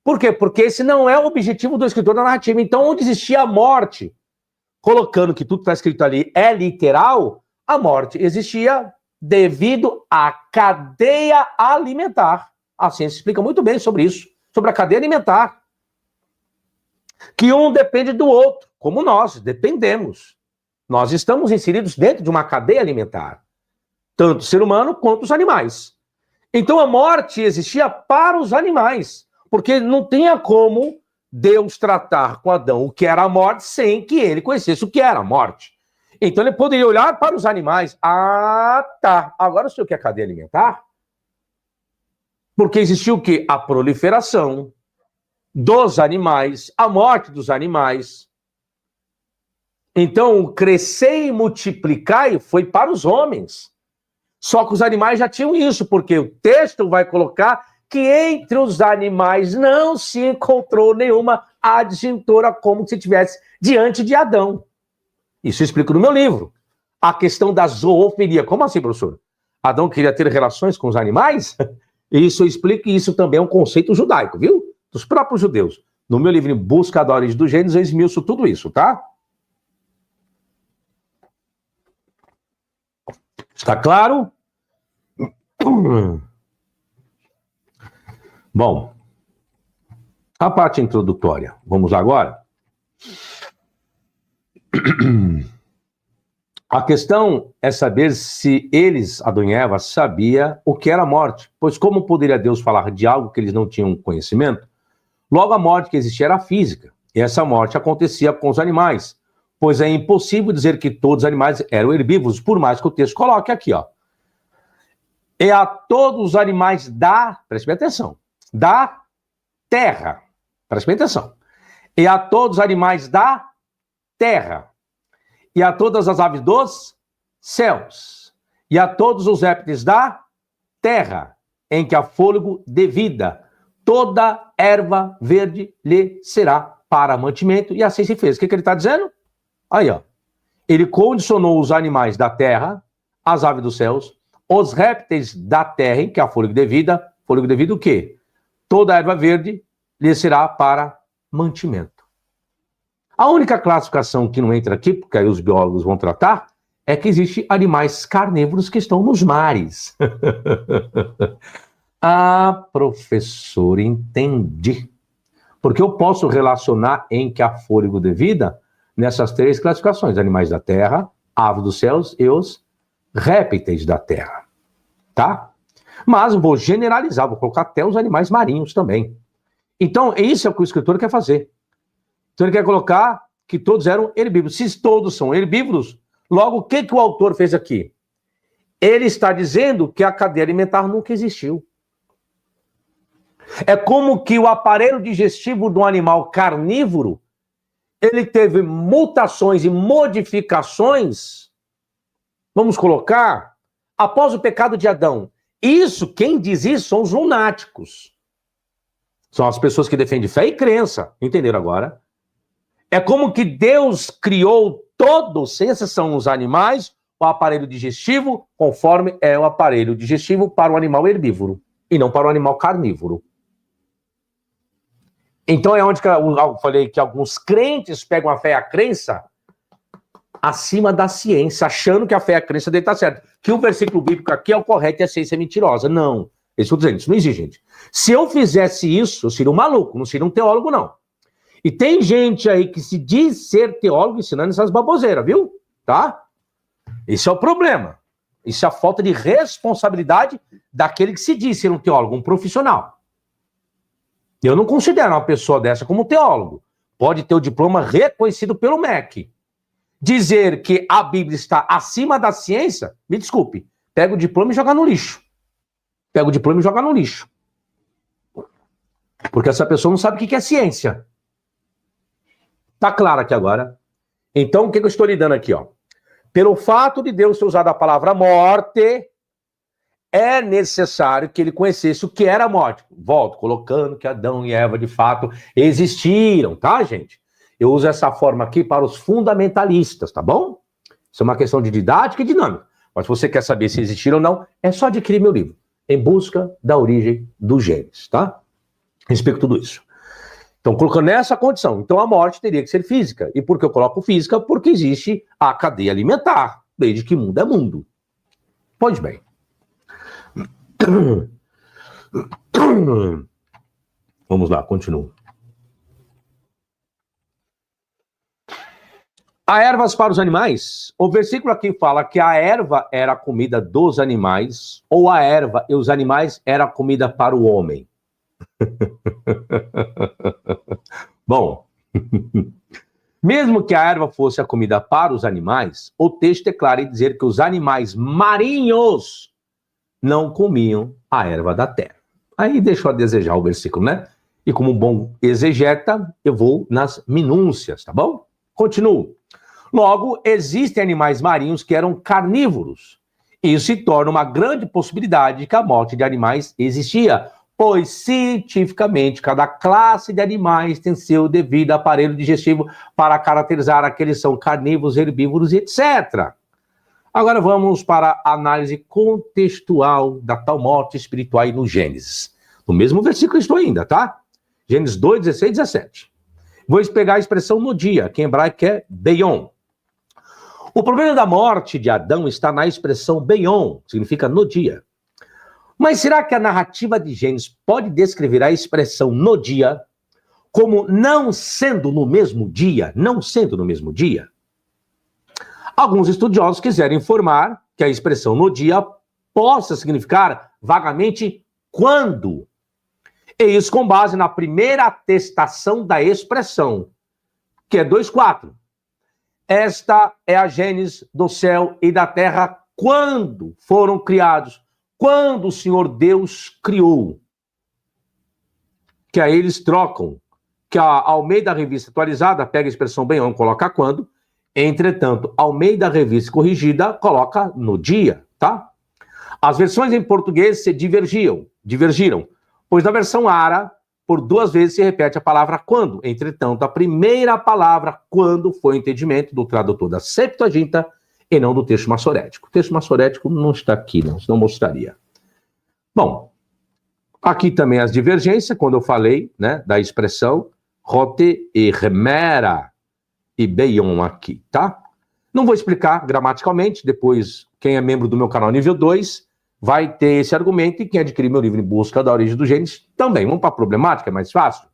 Por quê? Porque esse não é o objetivo do escritor da narrativa. Então, onde existia a morte, colocando que tudo está escrito ali é literal, a morte existia devido à cadeia alimentar. A ciência explica muito bem sobre isso, sobre a cadeia alimentar. Que um depende do outro, como nós dependemos. Nós estamos inseridos dentro de uma cadeia alimentar. Tanto o ser humano quanto os animais. Então a morte existia para os animais, porque não tinha como Deus tratar com Adão o que era a morte sem que ele conhecesse o que era a morte. Então ele poderia olhar para os animais. Ah, tá. Agora eu sei o que é cadeia alimentar. Porque existiu o quê? A proliferação dos animais, a morte dos animais. Então, crescer e multiplicar foi para os homens. Só que os animais já tinham isso, porque o texto vai colocar que entre os animais não se encontrou nenhuma adjuntora como se tivesse diante de Adão. Isso eu explico no meu livro. A questão da zoofilia. Como assim, professor? Adão queria ter relações com os animais? Isso eu explico, e isso também é um conceito judaico, viu? Dos próprios judeus. No meu livro, Em Busca da Origem do Gênesis, eu esmiuço tudo isso, tá? Está claro? Bom, a parte introdutória. Vamos agora? A questão é saber se eles, Adão e Eva, sabiam o que era a morte. Pois como poderia Deus falar de algo que eles não tinham conhecimento? Logo, a morte que existia era física. E essa morte acontecia com os animais. Pois é impossível dizer que todos os animais eram herbívoros, por mais que o texto coloque aqui, ó. E a todos os animais preste bem atenção, da terra, preste bem atenção, e a todos os animais da terra, e a todas as aves dos céus, e a todos os répteis da terra, em que há fôlego de vida, toda erva verde lhe será para mantimento, e assim se fez. O que ele está dizendo? Aí, ó, ele condicionou os animais da terra, as aves dos céus, os répteis da terra, em que há fôlego de vida o quê? Toda erva verde lhe será para mantimento. A única classificação que não entra aqui, porque aí os biólogos vão tratar, é que existem animais carnívoros que estão nos mares. Ah, professor, entendi. Porque eu posso relacionar em que há fôlego de vida nessas três classificações: animais da terra, aves dos céus e os répteis da terra, tá? Mas vou generalizar, vou colocar até os animais marinhos também. Então, isso é o que o escritor quer fazer. Então, ele quer colocar que todos eram herbívoros. Se todos são herbívoros, logo, o que o autor fez aqui? Ele está dizendo que a cadeia alimentar nunca existiu. É como que o aparelho digestivo do animal carnívoro, ele teve mutações e modificações, vamos colocar, após o pecado de Adão. Isso, quem diz isso são os lunáticos. São as pessoas que defendem fé e crença. Entenderam agora? É como que Deus criou todos, sem exceção os animais, o aparelho digestivo, conforme é o aparelho digestivo para o animal herbívoro, e não para o animal carnívoro. Então é onde que eu falei que alguns crentes pegam a fé e a crença acima da ciência, achando que a fé e a crença dele está certo. Que o versículo bíblico aqui é o correto e a ciência é mentirosa. Não. Eu estou dizendo, isso não existe, gente. Se eu fizesse isso, eu seria um maluco, não seria um teólogo, não. E tem gente aí que se diz ser teólogo ensinando essas baboseiras, viu? Tá? Esse é o problema. Isso é a falta de responsabilidade daquele que se diz ser um teólogo, um profissional. Eu não considero uma pessoa dessa como teólogo. Pode ter o diploma reconhecido pelo MEC. Dizer que a Bíblia está acima da ciência, me desculpe, pega o diploma e joga no lixo. Pega o diploma e joga no lixo. Porque essa pessoa não sabe o que é ciência. Tá claro aqui agora? Então, o que eu estou lhe dando aqui, ó? Pelo fato de Deus ter usado a palavra morte, é necessário que ele conhecesse o que era a morte. Volto, colocando que Adão e Eva, de fato, existiram, tá, gente? Eu uso essa forma aqui para os fundamentalistas, tá bom? Isso é uma questão de didática e dinâmica. Mas se você quer saber se existiram ou não, é só adquirir meu livro, Em Busca da Origem dos Genes, tá? Respeito tudo isso. Então, colocando nessa condição, então a morte teria que ser física. E por que eu coloco física? Porque existe a cadeia alimentar, desde que mundo é mundo. Pois bem. Vamos lá, continuo. Há ervas para os animais? O versículo aqui fala que a erva era a comida dos animais, ou a erva e os animais era a comida para o homem. Bom, mesmo que a erva fosse a comida para os animais, o texto é claro em dizer que os animais marinhos não comiam a erva da terra. Aí deixou a desejar o versículo, né? E como bom exegeta, eu vou nas minúcias, tá bom? Continuo. Logo, existem animais marinhos que eram carnívoros. Isso se torna uma grande possibilidade de que a morte de animais existia, pois cientificamente cada classe de animais tem seu devido aparelho digestivo para caracterizar aqueles que são carnívoros, herbívoros e etc. Agora vamos para a análise contextual da tal morte espiritual no Gênesis. No mesmo versículo estou ainda, tá? Gênesis 2, 16 e 17. Vou pegar a expressão no dia, que em hebraico é Beyom. O problema da morte de Adão está na expressão Beyom, significa no dia. Mas será que a narrativa de Gênesis pode descrever a expressão no dia como não sendo no mesmo dia? Não sendo no mesmo dia? Alguns estudiosos quiserem informar que a expressão no dia possa significar vagamente quando. E isso com base na primeira atestação da expressão, que é 2:4. Esta é a gênese do céu e da terra quando foram criados, quando o Senhor Deus criou. Que aí eles trocam, que a Almeida Revista Atualizada pega a expressão Beyom, coloca quando, entretanto, Almeida Revista Corrigida coloca no dia, tá? As versões em português se divergiram, pois na versão Ara, por 2 vezes se repete a palavra quando. Entretanto, a primeira palavra quando foi o entendimento do tradutor da Septuaginta e não do texto massorético. O texto massorético não está aqui, não, senão mostraria. Bom, aqui também as divergências, quando eu falei, né, da expressão rote e remera e beyom aqui, tá? Não vou explicar gramaticalmente, depois quem é membro do meu canal nível 2 vai ter esse argumento e quem adquirir meu livro Em Busca da Origem do Gênesis também. Vamos para a problemática, é mais fácil?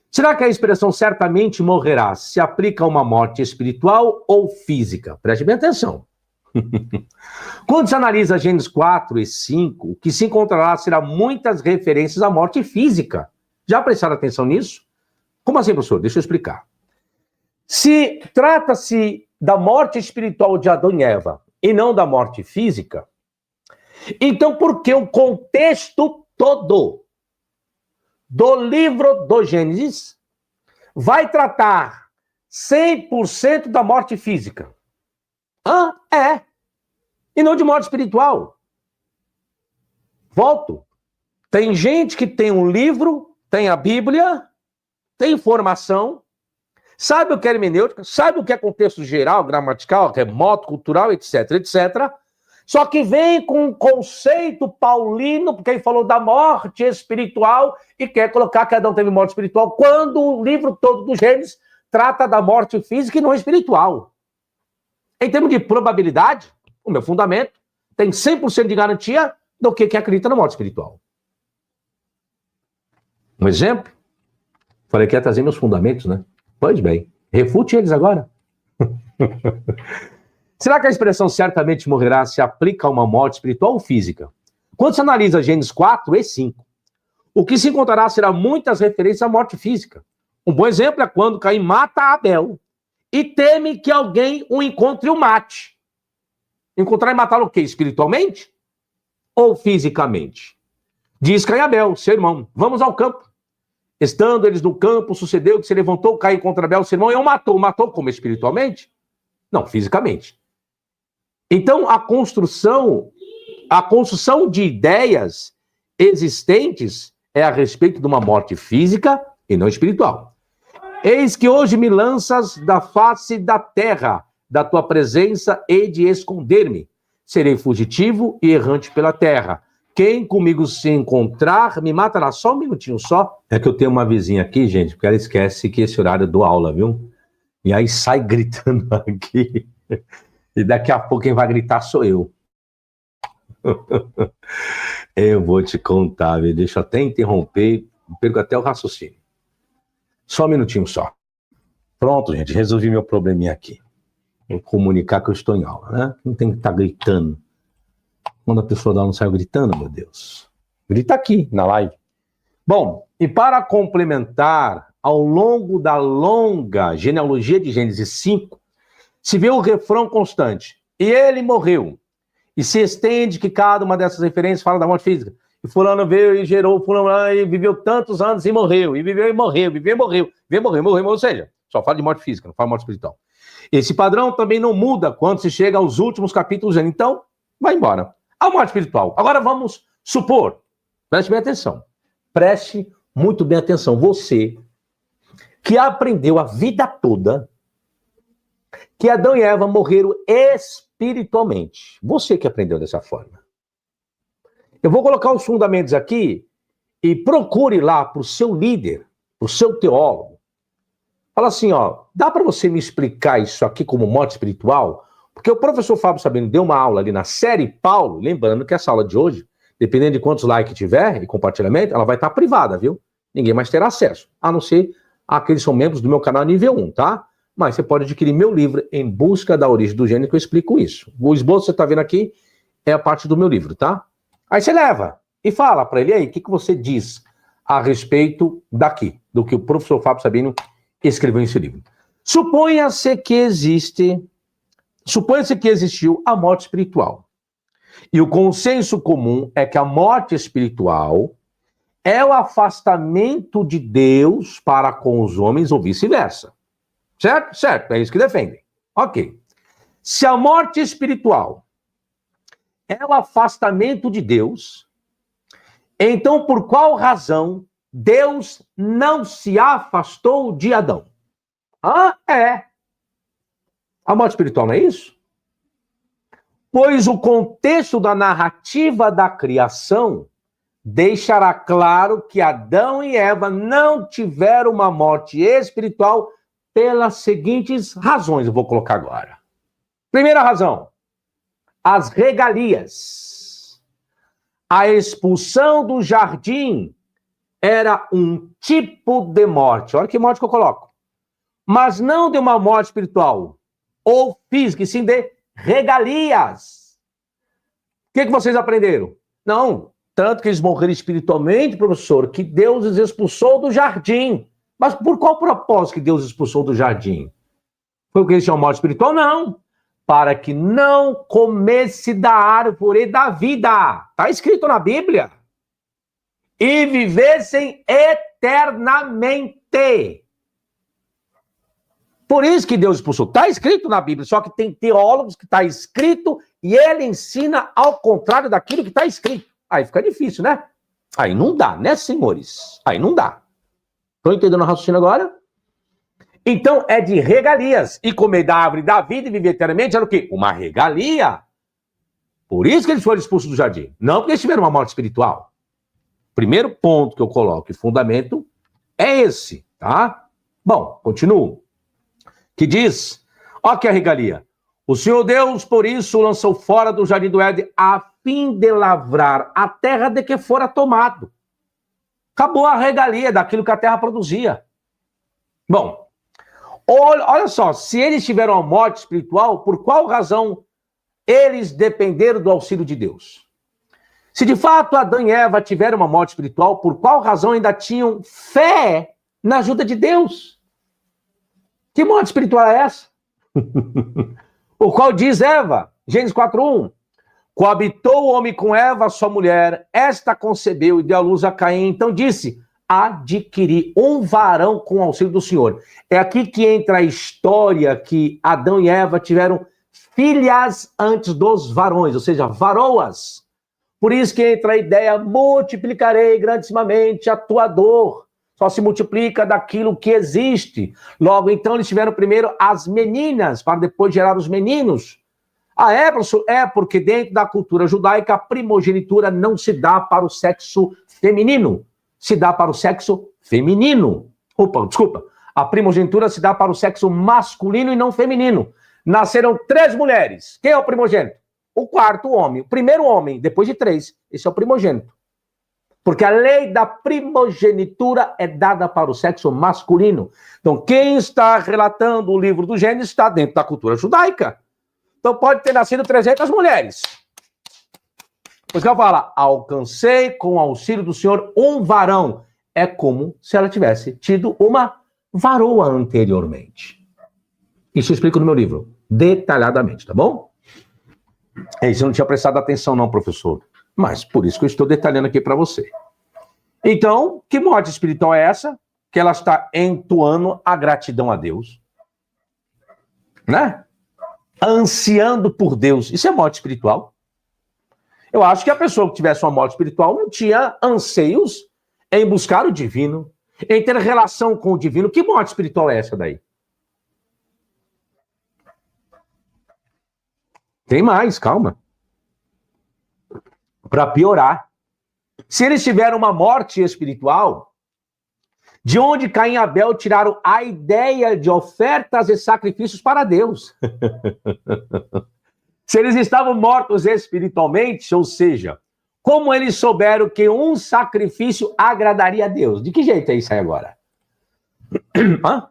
Será que a expressão certamente morrerá se aplica a uma morte espiritual ou física? Preste bem atenção. Quando se analisa Gênesis 4 e 5, o que se encontrará será muitas referências à morte física. Já prestaram atenção nisso? Como assim, professor? Deixa eu explicar. Se trata-se da morte espiritual de Adão e Eva e não da morte física, então por que o contexto todo do livro do Gênesis vai tratar 100% da morte física? É. E não de morte espiritual. Volto. Tem gente que tem um livro, tem a Bíblia, tem informação, sabe o que é hermenêutica, sabe o que é contexto geral, gramatical, remoto, cultural, etc, etc. Só que vem com um conceito paulino, porque ele falou da morte espiritual e quer colocar que Adão teve morte espiritual, quando o livro todo do Gênesis trata da morte física e não espiritual. Em termos de probabilidade, o meu fundamento tem 100% de garantia do que acredita na morte espiritual. Um exemplo? Falei que ia trazer meus fundamentos, né? Pois bem, refute eles agora. Será que a expressão certamente morrerá se aplica a uma morte espiritual ou física? Quando se analisa Gênesis 4 e 5, o que se encontrará será muitas referências à morte física. Um bom exemplo é quando Caim mata Abel e teme que alguém o encontre e o mate. Encontrar e matá-lo o quê? Espiritualmente ou fisicamente? Diz Caim a Abel, seu irmão, vamos ao campo. Estando eles no campo, sucedeu que se levantou Caim contra Abel, seu irmão, e o matou. Matou como? Espiritualmente? Não, fisicamente. Então, a construção de ideias existentes é a respeito de uma morte física e não espiritual. Eis que hoje me lanças da face da terra, da tua presença hei de esconder-me. Serei fugitivo e errante pela terra. Quem comigo se encontrar, me matará. Só um minutinho só. É que eu tenho uma vizinha aqui, gente, porque ela esquece que esse horário eu dou aula, viu? E aí sai gritando aqui. E daqui a pouco quem vai gritar sou eu. Eu vou te contar, viu? Deixa eu até interromper, perco até o raciocínio. Só um minutinho só. Pronto, gente, resolvi meu probleminha aqui. Vou comunicar que eu estou em aula, né? Não tem que estar gritando. Quando a pessoa dá não saiu gritando, meu Deus. Grita aqui, na live. Bom, e para complementar, ao longo da longa genealogia de Gênesis 5, se vê o refrão constante. E ele morreu. E se estende que cada uma dessas referências fala da morte física. E fulano veio e gerou, fulano e viveu tantos anos e morreu. E viveu e morreu, viveu e morreu. Viveu e morreu. Ou seja, só fala de morte física, não fala de morte espiritual. Esse padrão também não muda quando se chega aos últimos capítulos. Então, vai embora. A morte espiritual. Agora vamos supor, preste bem atenção. Preste muito bem atenção. Você que aprendeu a vida toda que Adão e Eva morreram espiritualmente. Você que aprendeu dessa forma. Eu vou colocar os fundamentos aqui e procure lá para o seu líder, para o seu teólogo. Fala assim, ó, dá para você me explicar isso aqui como morte espiritual? Porque o professor Fábio Sabino deu uma aula ali na série Paulo, lembrando que essa aula de hoje, dependendo de quantos likes tiver e compartilhamento, ela vai estar privada, viu? Ninguém mais terá acesso, a não ser aqueles que são membros do meu canal nível 1, tá? Mas você pode adquirir meu livro Em Busca da Origem do Gênero, que eu explico isso. O esboço que você está vendo aqui é a parte do meu livro, tá? Aí você leva e fala para ele aí, o que você diz a respeito daqui, do que o professor Fábio Sabino escreveu nesse livro. Suponha-se que existiu a morte espiritual. E o consenso comum é que a morte espiritual é o afastamento de Deus para com os homens ou vice-versa. Certo? Certo, é isso que defendem. Ok. Se a morte espiritual é o afastamento de Deus, então por qual razão Deus não se afastou de Adão? É. A morte espiritual não é isso? Pois o contexto da narrativa da criação deixará claro que Adão e Eva não tiveram uma morte espiritual pelas seguintes razões, eu vou colocar agora. Primeira razão, as regalias. A expulsão do jardim era um tipo de morte. Olha que morte que eu coloco. Mas não de uma morte espiritual ou física, e sim de regalias. O que vocês aprenderam? Não, tanto que eles morreram espiritualmente, professor, que Deus os expulsou do jardim. Mas por qual propósito que Deus expulsou do jardim? Foi o que eles chamam de morte espiritual? Não. Para que não comesse da árvore da vida. Está escrito na Bíblia. E vivessem eternamente. Por isso que Deus expulsou. Está escrito na Bíblia, só que tem teólogos que está escrito e ele ensina ao contrário daquilo que está escrito. Aí fica difícil, né? Aí não dá, né, senhores? Aí não dá. Estão entendendo o raciocínio agora? Então é de regalias. E comer da árvore da vida e viver eternamente era o quê? Uma regalia. Por isso que eles foram expulsos do jardim. Não porque eles tiveram uma morte espiritual. Primeiro ponto que eu coloco e fundamento é esse, tá? Bom, continuo. Que diz, ó que a regalia. O Senhor Deus, por isso, o lançou fora do jardim do Éden a fim de lavrar a terra de que fora tomado. Acabou a regalia daquilo que a terra produzia. Bom, olha só, se eles tiveram uma morte espiritual, por qual razão eles dependeram do auxílio de Deus? Se de fato Adão e Eva tiveram uma morte espiritual, por qual razão ainda tinham fé na ajuda de Deus? Que morte espiritual é essa? O qual diz Eva, Gênesis 4:1, coabitou o homem com Eva, sua mulher, esta concebeu e deu à luz a Caim, então disse, adquiri um varão com o auxílio do Senhor. É aqui que entra a história que Adão e Eva tiveram filhas antes dos varões, ou seja, varoas. Por isso que entra a ideia, multiplicarei grandissimamente a tua dor. Só se multiplica daquilo que existe. Logo, então, eles tiveram primeiro as meninas, para depois gerar os meninos. É porque dentro da cultura judaica, a primogenitura não se dá para o sexo feminino. Se dá para o sexo feminino. Desculpa. A primogenitura se dá para o sexo masculino e não feminino. Nasceram 3 mulheres. Quem é o primogênito? O quarto homem. O primeiro homem, depois de 3. Esse é o primogênito. Porque a lei da primogenitura é dada para o sexo masculino. Então, quem está relatando o livro do Gênesis está dentro da cultura judaica. Então, pode ter nascido 300 mulheres. Por isso que ela fala, alcancei com o auxílio do Senhor um varão. É como se ela tivesse tido uma varoa anteriormente. Isso eu explico no meu livro, detalhadamente, tá bom? Isso eu não tinha prestado atenção não, professor. Mas por isso que eu estou detalhando aqui para você. Então, que morte espiritual é essa? Que ela está entoando a gratidão a Deus. Né? Ansiando por Deus. Isso é morte espiritual? Eu acho que a pessoa que tivesse uma morte espiritual não tinha anseios em buscar o divino, em ter relação com o divino. Que morte espiritual é essa daí? Tem mais, calma. Para piorar, se eles tiveram uma morte espiritual, de onde Caim e Abel tiraram a ideia de ofertas e sacrifícios para Deus? Se eles estavam mortos espiritualmente, ou seja, como eles souberam que um sacrifício agradaria a Deus? De que jeito é isso aí agora? Hã?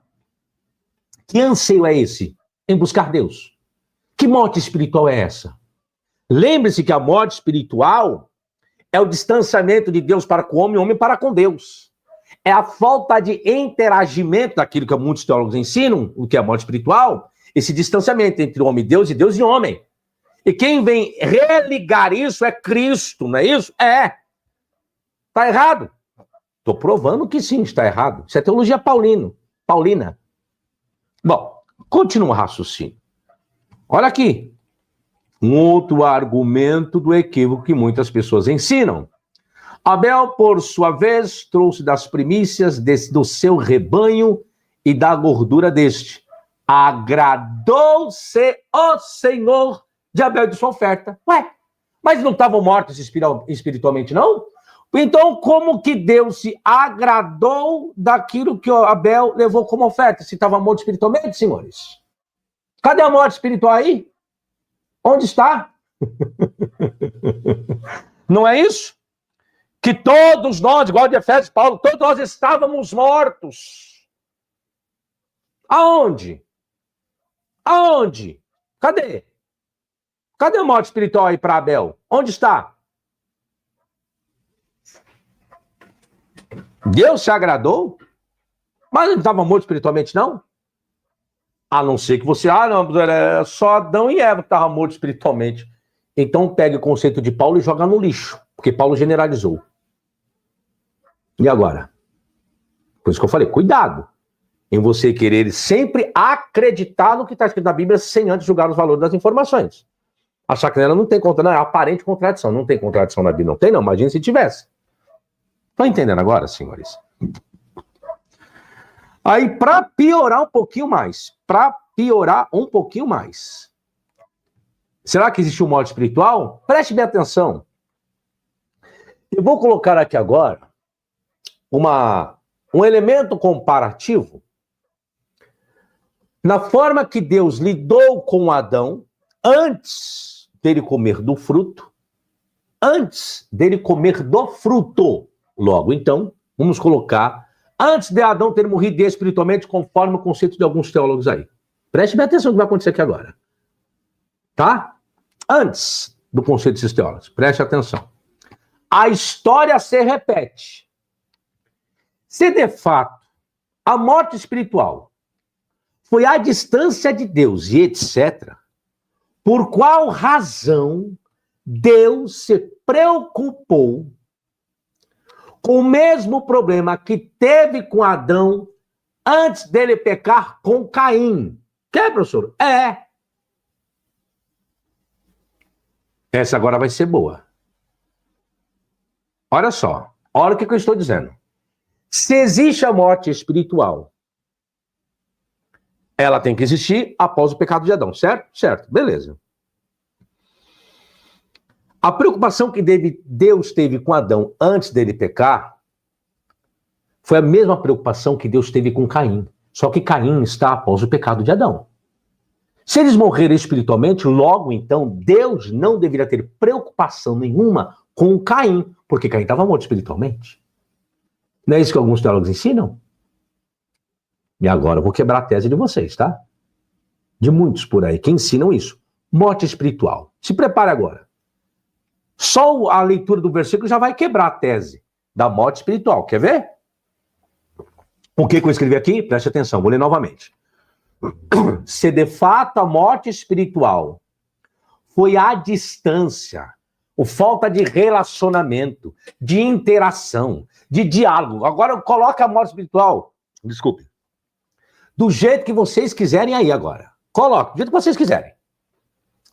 Que anseio é esse em buscar Deus? Que morte espiritual é essa? Lembre-se que a morte espiritual é o distanciamento de Deus para com o homem para com Deus. É a falta de interagimento daquilo que muitos teólogos ensinam, o que é a morte espiritual, esse distanciamento entre o homem e Deus e homem. E quem vem religar isso é Cristo, não é isso? É. Está errado. Estou provando que sim, está errado. Isso é teologia paulina. Bom, continua o raciocínio. Olha aqui. Um outro argumento do equívoco que muitas pessoas ensinam. Abel, por sua vez, trouxe das primícias do seu rebanho e da gordura deste. Agradou-se o Senhor de Abel de sua oferta. Ué, mas não estavam mortos espiritualmente, não? Então, como que Deus se agradou daquilo que Abel levou como oferta? Se estava morto espiritualmente, senhores? Cadê a morte espiritual aí? Onde está? Não é isso? Que todos nós, igual de Efésios, Paulo, todos nós estávamos mortos. Aonde? Aonde? Cadê? Cadê a morte espiritual aí para Abel? Onde está? Deus se agradou? Mas ele não estava morto espiritualmente, não? A não ser que você, não, era só Adão e Eva que estavam mortos espiritualmente. Então pegue o conceito de Paulo e joga no lixo, porque Paulo generalizou. E agora? Por isso que eu falei, cuidado em você querer sempre acreditar no que está escrito na Bíblia sem antes julgar os valores das informações. Achar que nela não tem contradição, não, é aparente contradição. Não tem contradição na Bíblia, não tem, não. Imagina se tivesse. Estão entendendo agora, senhores? Aí, para piorar um pouquinho mais, será que existe um modo espiritual? Preste bem atenção. Eu vou colocar aqui agora um elemento comparativo na forma que Deus lidou com Adão antes dele comer do fruto, Logo, então, vamos colocar antes de Adão ter morrido espiritualmente, conforme o conceito de alguns teólogos aí. Preste bem atenção no que vai acontecer aqui agora. Tá? Antes do conceito desses teólogos. Preste atenção. A história se repete. Se de fato a morte espiritual foi a distância de Deus e etc., por qual razão Deus se preocupou com o mesmo problema que teve com Adão antes dele pecar com Caim? Quer, professor? Essa agora vai ser boa. Olha só, olha o que eu estou dizendo. Se existe a morte espiritual, ela tem que existir após o pecado de Adão, certo? Certo, beleza. A preocupação que Deus teve com Adão antes dele pecar foi a mesma preocupação que Deus teve com Caim. Só que Caim está após o pecado de Adão. Se eles morrerem espiritualmente, logo então, Deus não deveria ter preocupação nenhuma com Caim, porque Caim estava morto espiritualmente. Não é isso que alguns teólogos ensinam? E agora eu vou quebrar a tese de vocês, tá? De muitos por aí que ensinam isso. Morte espiritual. Se prepare agora. Só a leitura do versículo já vai quebrar a tese da morte espiritual. Quer ver? O que eu escrevi aqui? Preste atenção, vou ler novamente. Se de fato a morte espiritual foi a distância, a falta de relacionamento, de interação, de diálogo. Agora coloca a morte espiritual, desculpe, do jeito que vocês quiserem aí agora. Coloca, do jeito que vocês quiserem.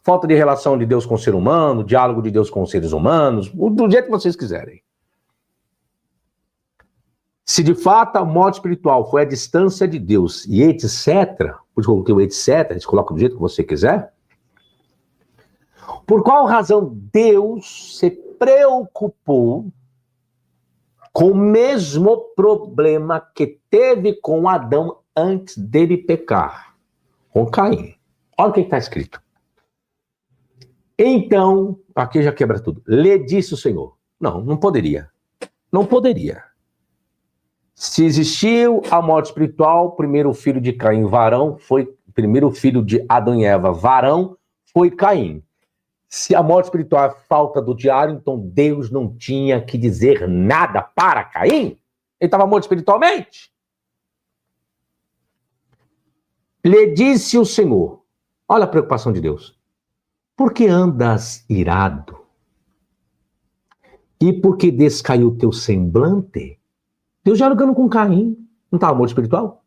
Falta de relação de Deus com o ser humano, diálogo de Deus com os seres humanos, do jeito que vocês quiserem. Se de fato a morte espiritual foi a distância de Deus e etc., por isso eu coloquei o etc., eles colocam do jeito que você quiser, por qual razão Deus se preocupou com o mesmo problema que teve com Adão antes dele pecar, com Caim? Olha o que está escrito. Então, aqui já quebra tudo. Lhe disse o Senhor. Não poderia. Não poderia. Se existiu a morte espiritual, primeiro filho de Caim, varão, foi primeiro filho de Adão e Eva, varão, foi Caim. Se a morte espiritual é falta do diário, então Deus não tinha que dizer nada para Caim? Ele estava morto espiritualmente? Lhe disse o Senhor. Olha a preocupação de Deus. Por que andas irado? E por que descaiu teu semblante? Deus dialogando com Caim. Não estava morto espiritual?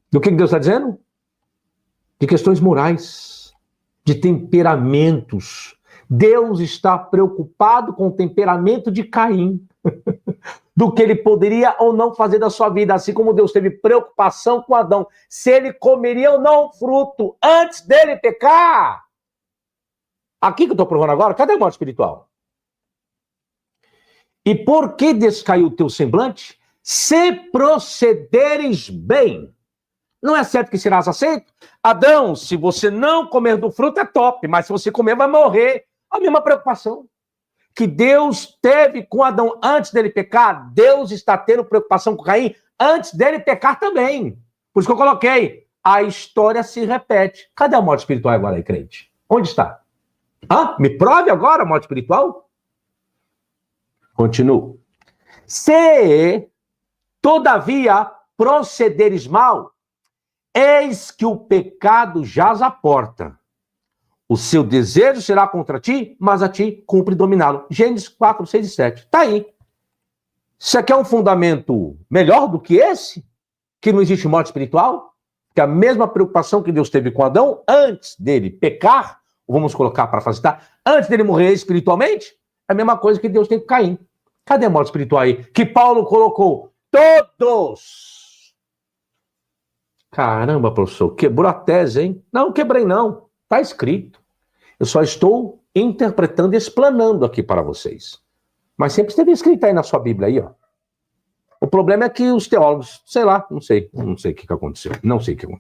Do que Deus está dizendo? De questões morais, de temperamentos. Deus está preocupado com o temperamento de Caim. Do que ele poderia ou não fazer da sua vida. Assim como Deus teve preocupação com Adão. Se ele comeria ou não o fruto antes dele pecar. Aqui que eu estou provando agora, cadê a morte espiritual? E por que descaiu o teu semblante? Se procederes bem. Não é certo que serás aceito? Adão, se você não comer do fruto é top, mas se você comer vai morrer. A mesma preocupação que Deus teve com Adão antes dele pecar, Deus está tendo preocupação com Caim antes dele pecar também. Por isso que eu coloquei, a história se repete. Cadê a morte espiritual agora aí, crente? Onde está? Me prove agora a morte espiritual? Continuo. Se, todavia, procederes mal, eis que o pecado jaz à porta. O seu desejo será contra ti, mas a ti cumpre dominá-lo. Gênesis 4, 6 e 7. Está aí. Você quer um fundamento melhor do que esse? Que não existe morte espiritual? Que a mesma preocupação que Deus teve com Adão antes dele pecar, vamos colocar para facilitar, antes dele morrer espiritualmente, é a mesma coisa que Deus tem com Caim. Cadê a morte espiritual aí? Que Paulo colocou todos. Caramba, professor, quebrou a tese, hein? Não, quebrei não. Está escrito. Eu só estou interpretando e explanando aqui para vocês. Mas sempre esteve escrito aí na sua Bíblia aí, ó. O problema é que os teólogos, sei lá, não sei o que aconteceu. Não sei o que aconteceu.